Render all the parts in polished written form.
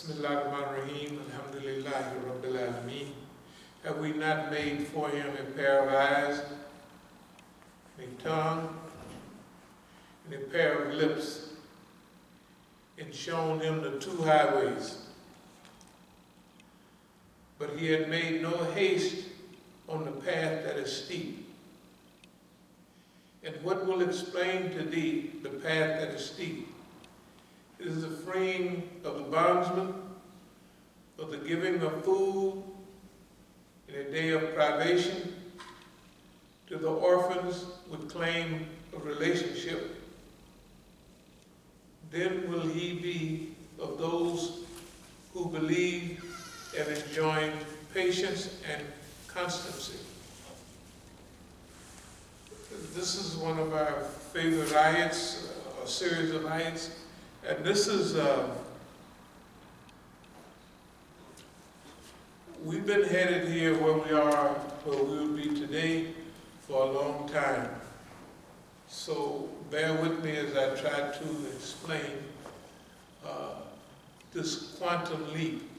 Bismillahirrahmanirrahim, alhamdulillahi rabbil alameen. Have we not made for him a pair of eyes, a tongue, and a pair of lips, and shown him the two highways? But he had made no haste on the path that is steep. And what will explain to thee the path that is steep? It is the freeing of the bondsman, of the giving of food in a day of privation, to the orphans with claim of relationship. Then will he be of those who believe and enjoin patience and constancy. This is one of our favorite ayats, a series of ayats, and this is, we've been headed here where we are, where we will be today, for a long time. So bear with me as I try to explain this quantum leap.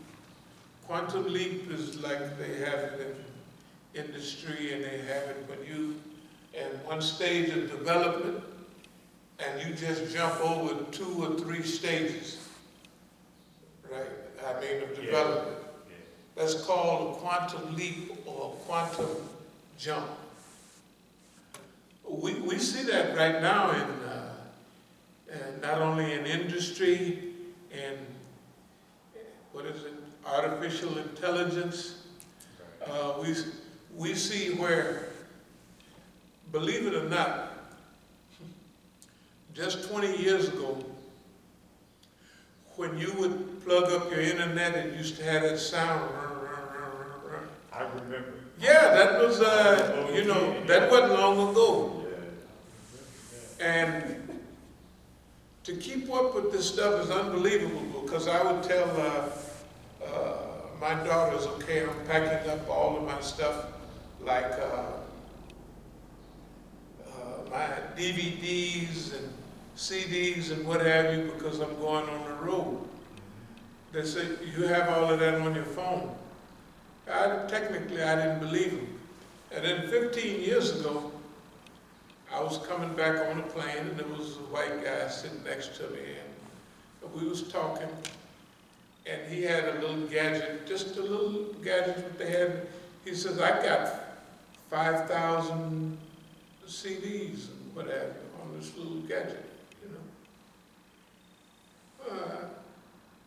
Quantum leap is like they have it in industry, and they have it when you, in one stage of development, and you just jump over 2 or 3 stages, right? I mean, of development. Yeah. That's called a quantum leap or a quantum jump. We see that right now in not only in industry and artificial intelligence. We see where, believe it or not, just 20 years ago, when you would plug up your internet, it used to have that sound. I remember. Yeah, that was, that wasn't long ago. And to keep up with this stuff is unbelievable, because I would tell my daughters, okay, I'm packing up all of my stuff, like my DVDs and CDs and what have you, because I'm going on the road. They say, you have all of that on your phone. Technically, I didn't believe them. And then 15 years ago, I was coming back on a plane, and there was a white guy sitting next to me, and we was talking, and he had a little gadget, just a little gadget that they had. He says, I got 5,000 CDs and whatever on this little gadget,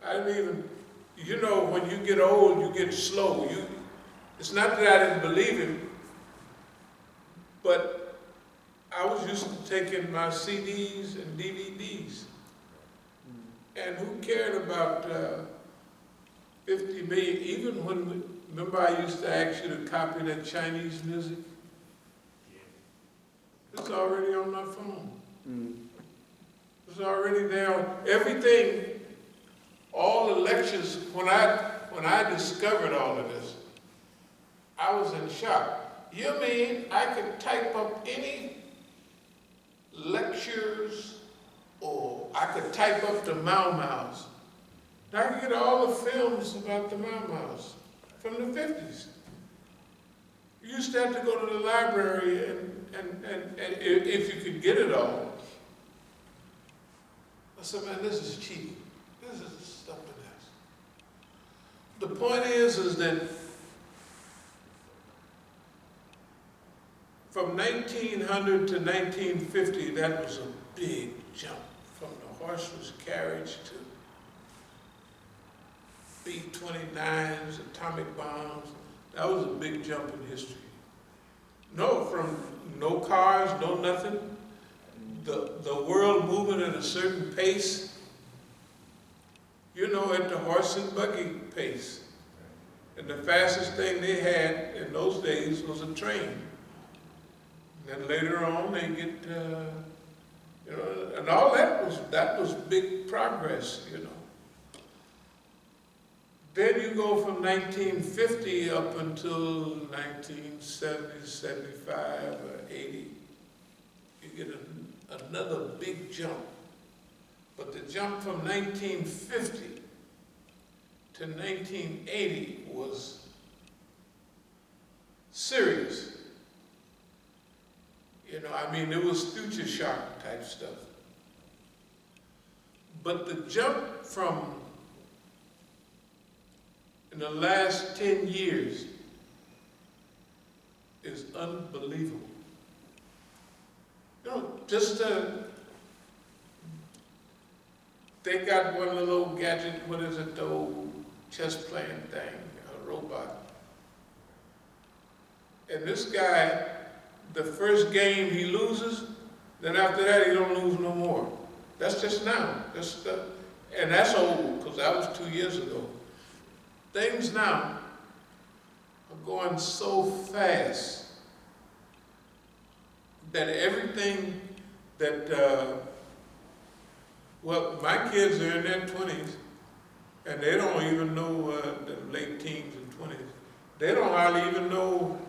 I didn't even, when you get old, you get slow. It's not that I didn't believe him, but I was used to taking my CDs and DVDs. And who cared about 50 million? Even when, remember I used to ask you to copy that Chinese music? It's already on my phone. It's already there. Everything, all the lectures, when I discovered all of this, I was in shock. You mean I could type up any lectures, or I could type up the Mau Maus? I could get all the films about the Mau Maus from the 50s. You used to have to go to the library and if you could get it all. I said, man, this is cheap. This is stuff in this. The point is that from 1900 to 1950, that was a big jump, from the horseless carriage to B-29s, atomic bombs. That was a big jump in history. No, from no cars, no nothing. The world moving at a certain pace, at the horse and buggy pace. And the fastest thing they had in those days was a train. And then later on they get, and all that was big progress, Then you go from 1950 up until 1970, 75, or 80. You get another big jump. But the jump from 1950 to 1980 was serious. You know, I mean, it was future shock type stuff. But the jump from, in the last 10 years, is unbelievable. You know, just they got one little old gadget, what is it, the old chess playing thing, a robot. And this guy, the first game he loses, then after that he don't lose no more. That's just now. And that's old, because that was 2 years ago. Things now are going so fast that everything that, well, my kids are in their 20s, and they don't even know the late teens and 20s. They don't hardly even know,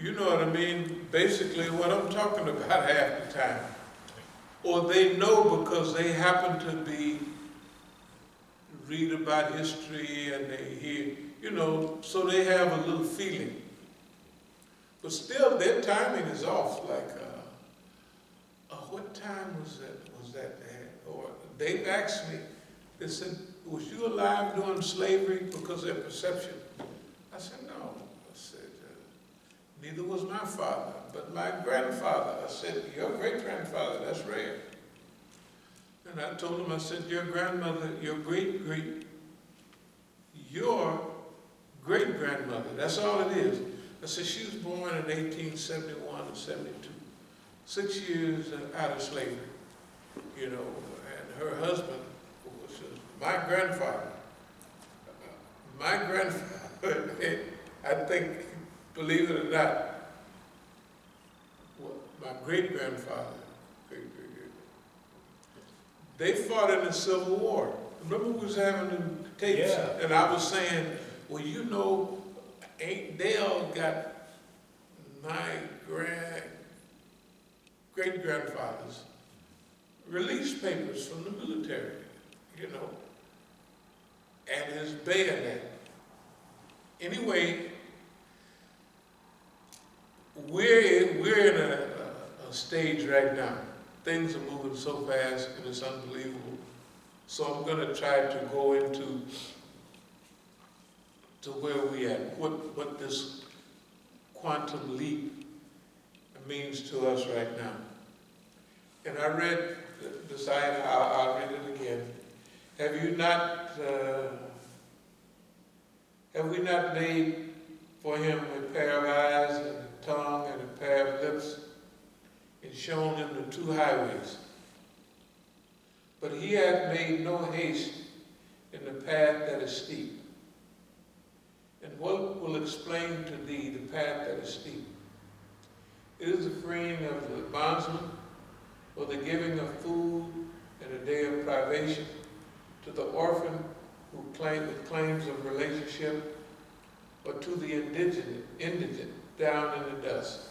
you know what I mean, basically what I'm talking about half the time. Or they know because they happen to read about history and they hear, you know, so they have a little feeling. But still, their timing is off, like, what time was that? Or they've asked me, they said, was you alive during slavery? Because their perception. I said, no. I said, neither was my father, but my grandfather. I said, your great-grandfather, that's rare. And I told him, I said, your grandmother, your great-grandmother, that's all it is. I said, she was born in 1871 and 72, 6 years out of slavery, you know, and her husband was my grandfather. My grandfather, I think, believe it or not, my great-grandfather, they fought in the Civil War. Remember we was having them tapes? Yeah. And I was saying, well, you know, they all got my great-grandfathers release papers from the military, you know, and his bayonet. Anyway, we're in a stage right now. Things are moving so fast and it's unbelievable. So I'm going to try to go into where we at, what this quantum leap means to us right now. And I read this item, I'll read it again. Have we not made for him a pair of eyes and a tongue and a pair of lips, and shown him the two highways? But he hath made no haste in the path that is steep. And what will explain to thee the path that is steep? It is the freeing of the bondsman, or the giving of food in a day of privation, to the orphan with claims of relationship, or to the indigent down in the dust.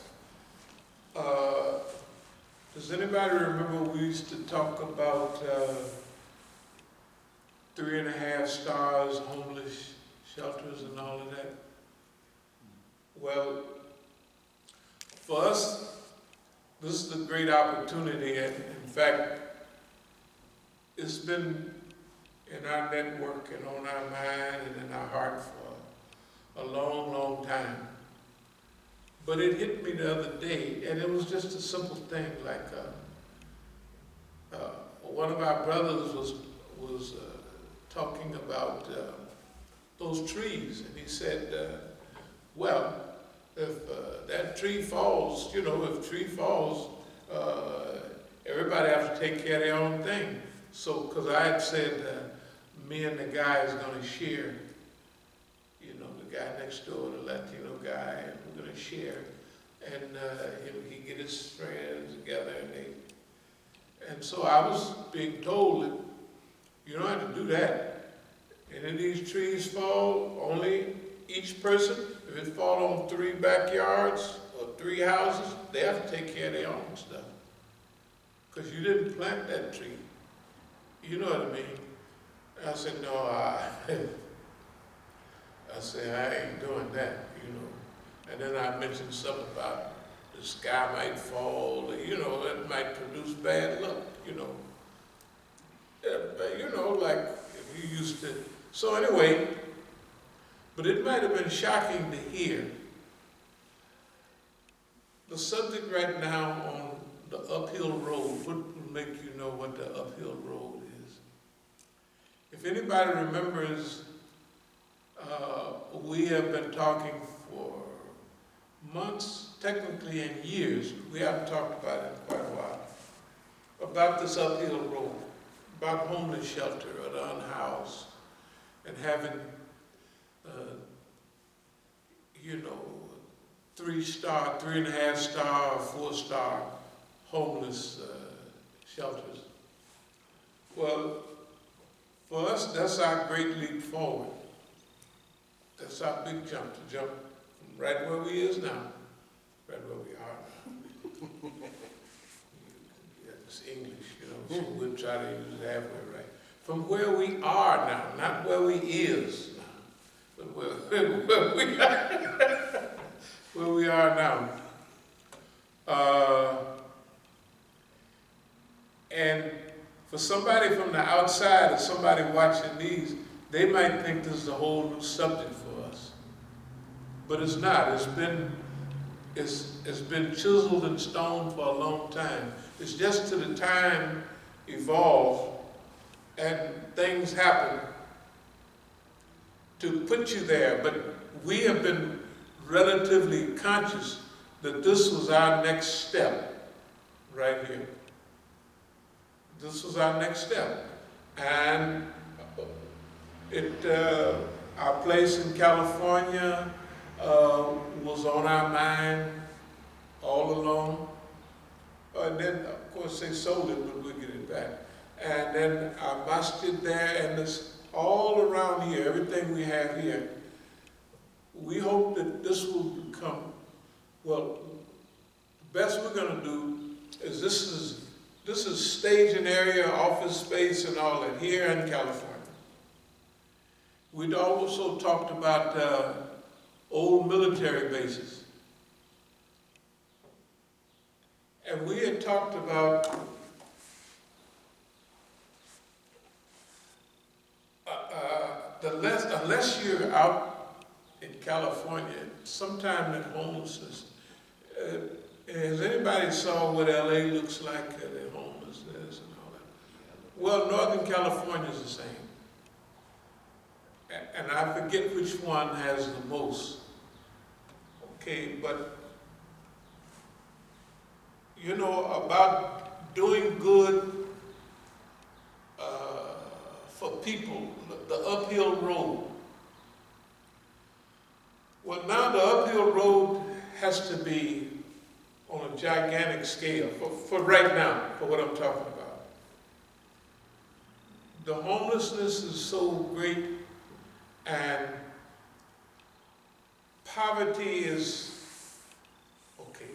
Does anybody remember we used to talk about 3.5 stars, homeless shelters and all of that? Well, for us, this is a great opportunity, and in fact, it's been in our network and on our mind and in our heart for a long, long time. But it hit me the other day, and it was just a simple thing, like one of our brothers was talking about those trees, and he said, well, if that tree falls, you know, if tree falls, everybody has to take care of their own thing. So, because I had said me and the guy is going to share, you know, the guy next door, the Latino guy, and we're going to share. And he get his friends together, and so I was being told that you don't have to do that. And if these trees fall, only each person, if it falls on 3 backyards or 3 houses, they have to take care of their own stuff. Because you didn't plant that tree. You know what I mean? I said, no, I say, I ain't doing that, you know. And then I mentioned something about the sky might fall, you know, it might produce bad luck, you know. Yeah, but, you know, like if you used to. So anyway, but it might have been shocking to hear. The subject right now on the uphill road, what will make you know what the uphill road is? If anybody remembers, we have been talking for months, technically in years, we haven't talked about it in quite a while, about this uphill road, about homeless shelter or the unhoused, and having, you know, 3-star, 3.5-star, 4-star homeless shelters. Well, for us, that's our great leap forward. That's our big jump, to jump from right where we is now, right where we are now. Yeah, it's English, you know, so we'll try to use it halfway right. From where we are now, not where we is now, but where we are, where we are now. And for somebody from the outside or somebody watching these, they might think this is a whole new subject for us. But it's not. It's been chiseled in stone for a long time. It's just to the time evolved and things happen to put you there. But we have been relatively conscious that this was our next step right here. This was our next step. And our place in California was on our mind all along. And then, of course, they sold it, but we'll get it back. And then our Masjid there, and this all around here, everything we have here, we hope that this will become, well, the best we're going to do is this is staging area, office space, and all that here in California. We'd also talked about old military bases. And we had talked about unless you're out in California, sometime in homelessness, has anybody saw what LA looks like, the homelessness and all that? Well, Northern California is the same. And I forget which one has the most. Okay, but you know, about doing good for people, the uphill road. Well, now the uphill road has to be on a gigantic scale for right now, for what I'm talking about. The homelessness is so great, and poverty is, okay.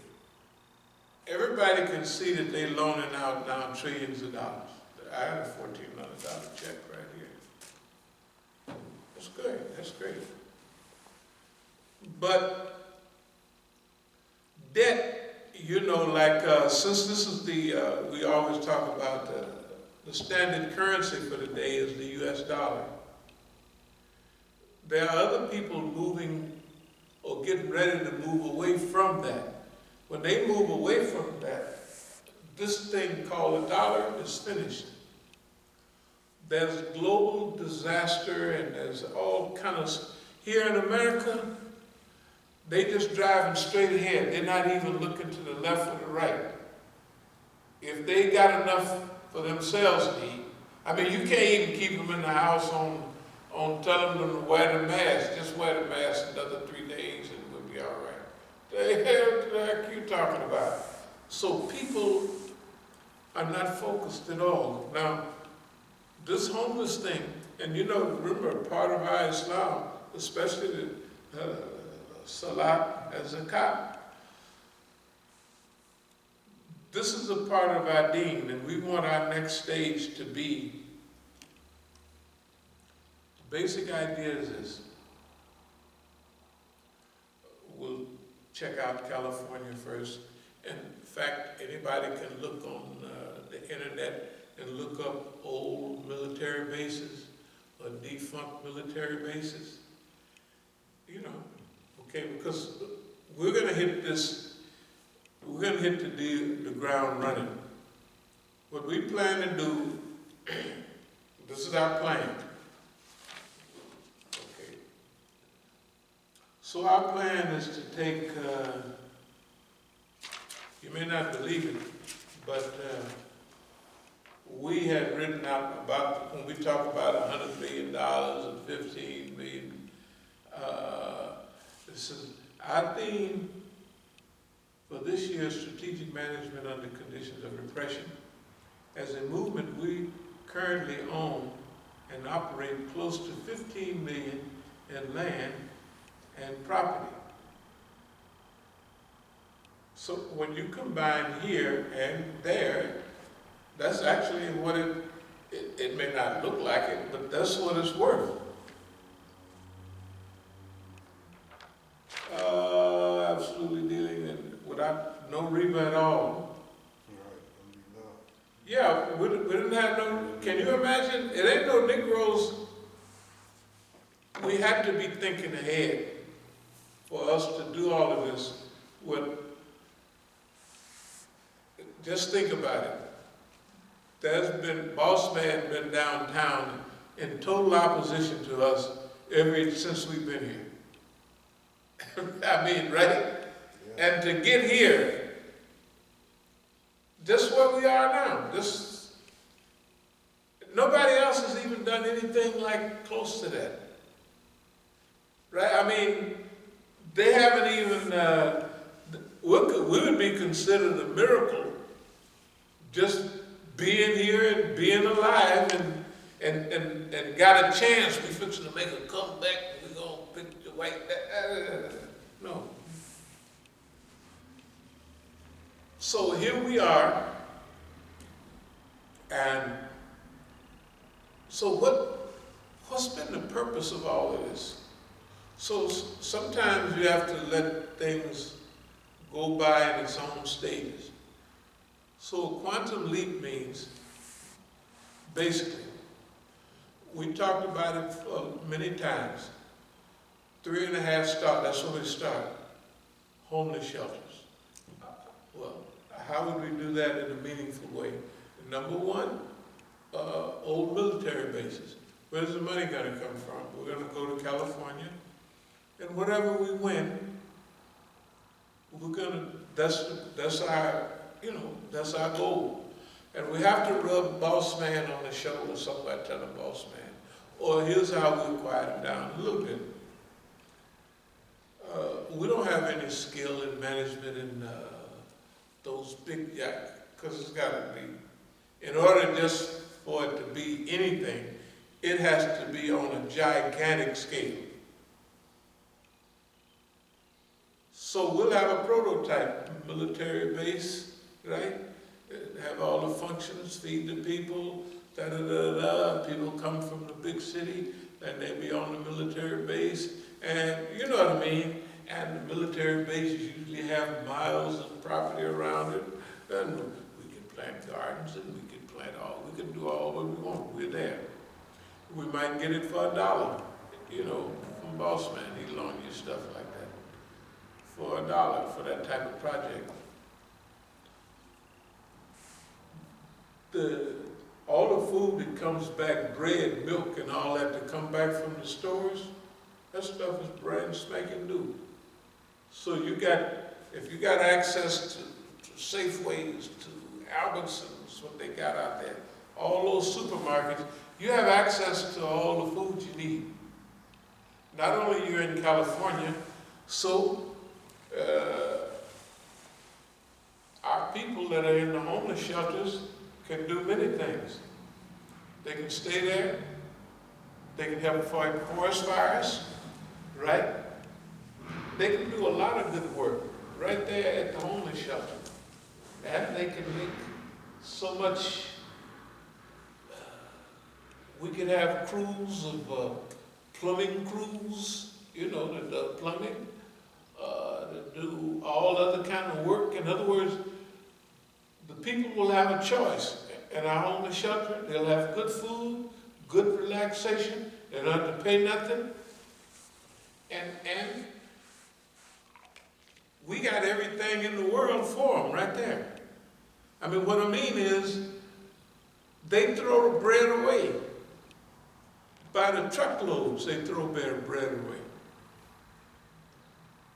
Everybody can see that they're loaning out now trillions of dollars. I have a $1,400 check right here. That's good, that's great. But debt, you know, like since this is we always talk about the standard currency for the day is the US dollar. There are other people moving or getting ready to move away from that. When they move away from that, this thing called a dollar is finished. There's global disaster and there's all kind of, here in America, they just driving straight ahead. They're not even looking to the left or the right. If they got enough for themselves to eat, I mean, you can't even keep them in the house on telling them to wear the mask. Just wear the mask another 3 days and we'll be all right. The heck are you talking about? So people are not focused at all. Now, this homeless thing, and you know, remember, part of our Islam, especially the Salat and Zakat, this is a part of our deen, and we want our next stage to be. The basic idea is this. we'll check out California first. In fact, anybody can look on the internet and look up old military bases or defunct military bases. You know, okay, because we're gonna hit the ground running. What we plan to do, this is our plan. Okay. So our plan is to take, you may not believe it, but we had written out about, when we talk about $100 million and 15 million, this is our theme for this year's strategic management under conditions of repression. As a movement, we currently own and operate close to 15 million in land and property. So when you combine here and there, that's actually what it may not look like it, but that's what it's worth. Absolutely dealing in, without no riba at all. Yeah, we didn't have no, can you imagine? It ain't no Negroes. We had to be thinking ahead for us to do all of this. Just think about it. There's been, Boss Man been downtown in total opposition to us since we've been here. I mean, right? Yeah. And to get here, just where we are now, nobody else has even done anything like close to that. Right? I mean, they haven't even, we would be considered a miracle just being here and being alive and got a chance. We fixing to make a comeback. We're going to pick the white. No. So here we are. And so what's been the purpose of all of this? So sometimes you have to let things go by in its own stages. So quantum leap means, basically, we talked about it many times. 3.5 start, that's where we start. Homeless shelters. Well, how would we do that in a meaningful way? Number one, old military bases. Where's the money gonna come from? We're gonna go to California, and wherever we win, that's our goal. And we have to rub Boss Man on the shoulder, somebody tell him Boss Man. Or here's how we quiet him down a little bit. We don't have any skill in management in those big, because it's got to be, in order just for it to be anything, it has to be on a gigantic scale. So we'll have a prototype military base, right? Have all the functions, feed the people, people come from the big city, and they be on the military base, and you know what I mean? And the military bases usually have miles of property around it, and we can plant gardens, and we can do all what we want. We're there. We might get it for $1, from Boss Man. He loan you stuff like that for $1 for that type of project. All the food that comes back, bread, milk, and all that to come back from the stores, that stuff is brand spanking new. So if you got access to Safeways, to Albertsons, what they got out there, all those supermarkets, you have access to all the food you need. Not only you're in California, so our people that are in the homeless shelters can do many things. They can stay there. They can help fight forest fires, right? They can do a lot of good work right there at the homeless shelter. And they can make so much. We could have crews of plumbing crews, the plumbing. to do all other kind of work. In other words, the people will have a choice. In our homeless shelter, they'll have good food, good relaxation, they don't have to pay nothing. And we got everything in the world for them right there. I mean, what I mean is, they throw the bread away. By the truckloads, they throw bread away.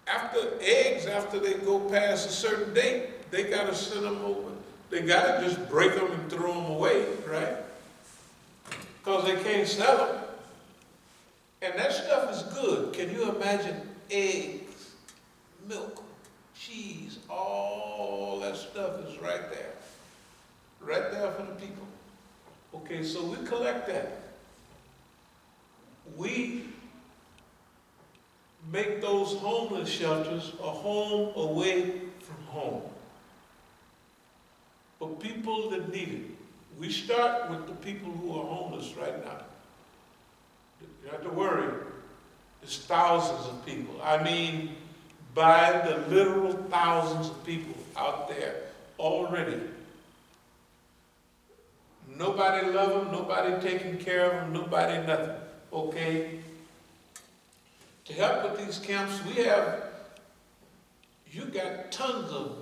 After eggs, after they go past a certain date, they gotta send them over. They gotta just break them and throw them away, right? Because they can't sell them. And that stuff is good. Can you imagine eggs, milk, cheese, all that stuff is right there. Right there for the people. Okay, so we collect that. We make those homeless shelters a home away from home. For people that need it. We start with the people who are homeless right now. You don't have to worry. There's thousands of people. I mean, by the literal thousands of people out there already. Nobody love them, nobody taking care of them, nobody nothing. Okay? To help with these camps, you got tons of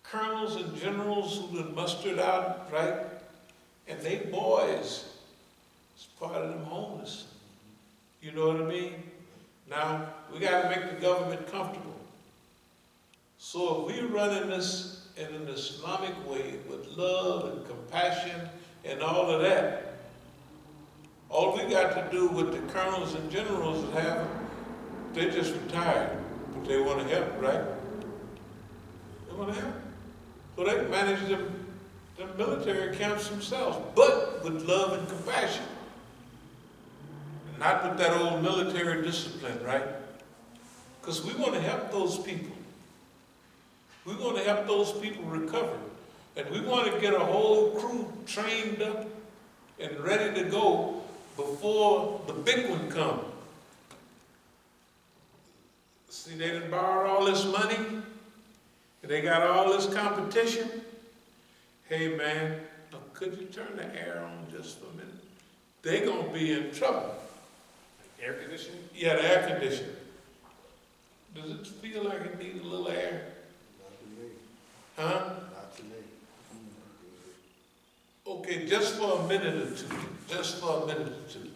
colonels and generals who've been mustered out, right? And they boys, it's part of them homeless. You know what I mean? Now, we got to make the government comfortable. So if we run in this in an Islamic way with love and compassion and all of that, all we got to do with the colonels and generals that have them, they just retired, but they want to help, right? They want to help. So they can manage them military camps themselves, but with love and compassion. Not with that old military discipline, right? Because we want to help those people. We want to help those people recover. And we want to get a whole crew trained up and ready to go before the big one comes. See, they done borrowed all this money, and they got all this competition. Hey man, could you turn the air on just for a minute? They're going to be in trouble. Air conditioning? Yeah, the air conditioning. Does it feel like it needs a little air? Not to me. Huh? Not to me. Okay, just for a minute or two. Just for a minute or two.